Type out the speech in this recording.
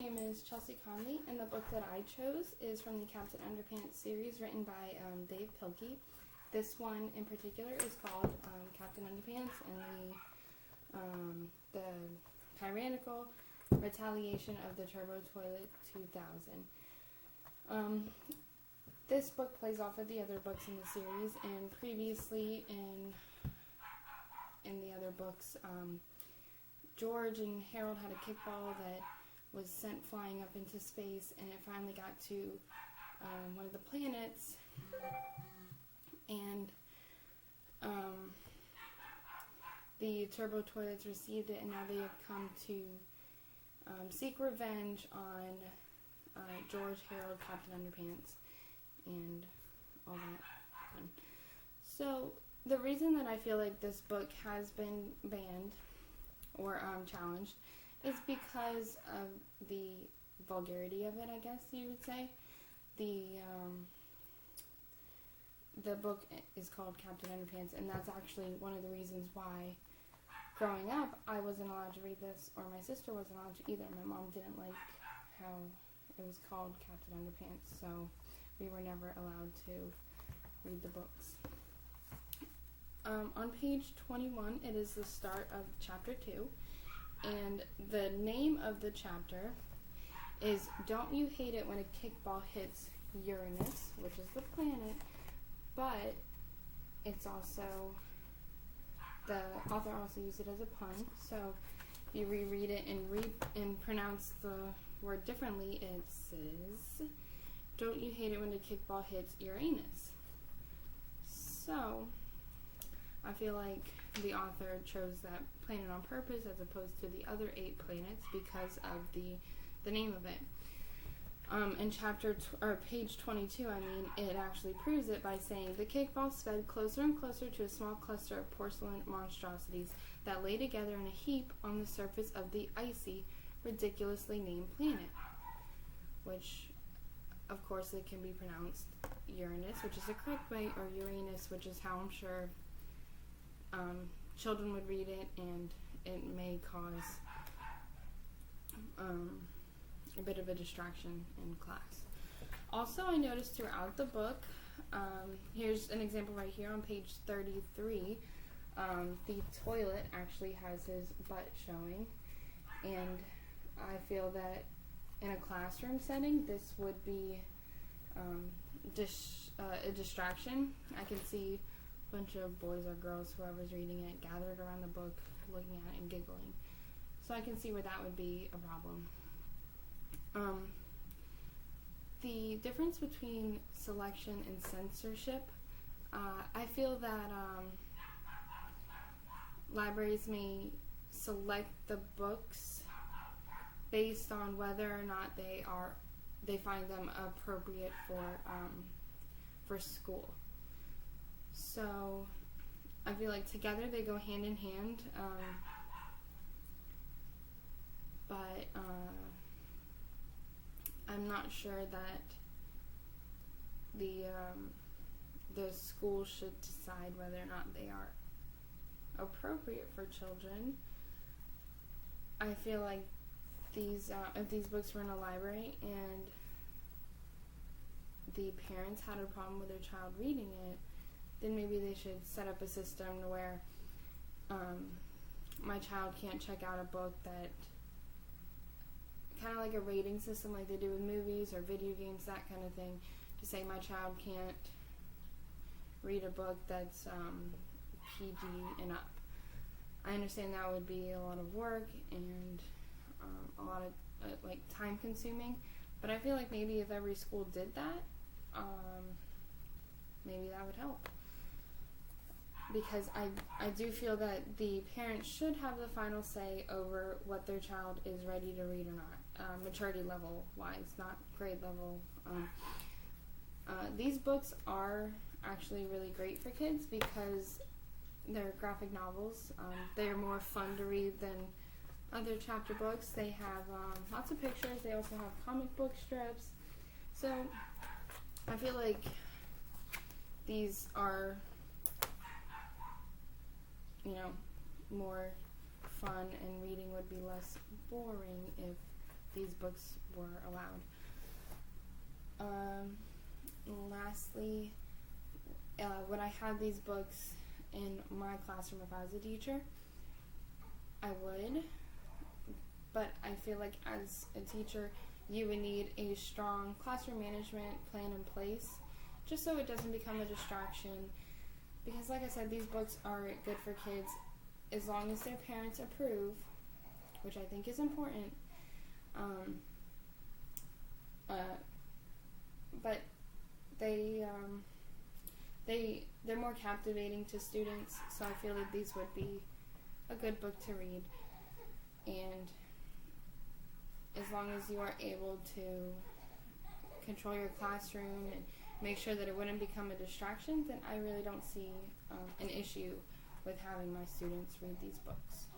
My name is Chelsea Conley, and the book that I chose is from the Captain Underpants series written by Dave Pilkey. This one in particular is called Captain Underpants and the Tyrannical Retaliation of the Turbo Toilet 2000. This book plays off of the other books in the series, and previously in the other books, George and Harold had a kickball that was sent flying up into space, and it finally got to one of the planets, and the turbo toilets received it, and now they have come to seek revenge on George, Harold, Captain Underpants, and all that fun. So the reason that I feel like this book has been banned or challenged is because of the vulgarity of it, I guess you would say. The book is called Captain Underpants, and that's actually one of the reasons why growing up I wasn't allowed to read this, or my sister wasn't allowed to either. My mom didn't like how it was called Captain Underpants, so we were never allowed to read the books. On page 21, it is the start of chapter 2. And the name of the chapter is Don't You Hate It When a Kickball Hits Uranus, which is the planet, but it's also, the author also used it as a pun, so if you reread it and pronounce the word differently, it says, Don't You Hate It When a Kickball Hits Uranus. So I feel like the author chose that planet on purpose as opposed to the other 8 planets because of the name of it. In page 22, it actually proves it by saying the kickball sped closer and closer to a small cluster of porcelain monstrosities that lay together in a heap on the surface of the icy, ridiculously named planet, which, of course, it can be pronounced Uranus, which is the correct way, or Uranus, which is how I'm sure children would read it, and it may cause a bit of a distraction in class. Also, I noticed throughout the book, here's an example right here on page 33, the toilet actually has his butt showing, and I feel that in a classroom setting, this would be a distraction. I can see bunch of boys or girls, whoever's reading it, gathered around the book, looking at it and giggling. So I can see where that would be a problem. The difference between selection and censorship, I feel that libraries may select the books based on whether or not they find them appropriate for school. So I feel like together they go hand in hand, but I'm not sure that the school should decide whether or not they are appropriate for children. I feel like if these books were in a library and the parents had a problem with their child reading it, then maybe they should set up a system where my child can't check out a book that, kind of like a rating system like they do with movies or video games, that kind of thing, to say my child can't read a book that's PG and up. I understand that would be a lot of work and a lot of time consuming, but I feel like maybe if every school did that, maybe that would help. Because I do feel that the parents should have the final say over what their child is ready to read or not, maturity level wise, not grade level. These books are actually really great for kids because they're graphic novels. They're more fun to read than other chapter books. They have lots of pictures. They also have comic book strips. So I feel like these are, more fun, and reading would be less boring if these books were allowed. Lastly, would I have these books in my classroom if I was a teacher? I would, but I feel like as a teacher, you would need a strong classroom management plan in place, just so it doesn't become a distraction. Because like I said, these books are good for kids as long as their parents approve, which I think is important. But they're more captivating to students, so I feel that these would be a good book to read. And as long as you are able to control your classroom and make sure that it wouldn't become a distraction, then I really don't see an issue with having my students read these books.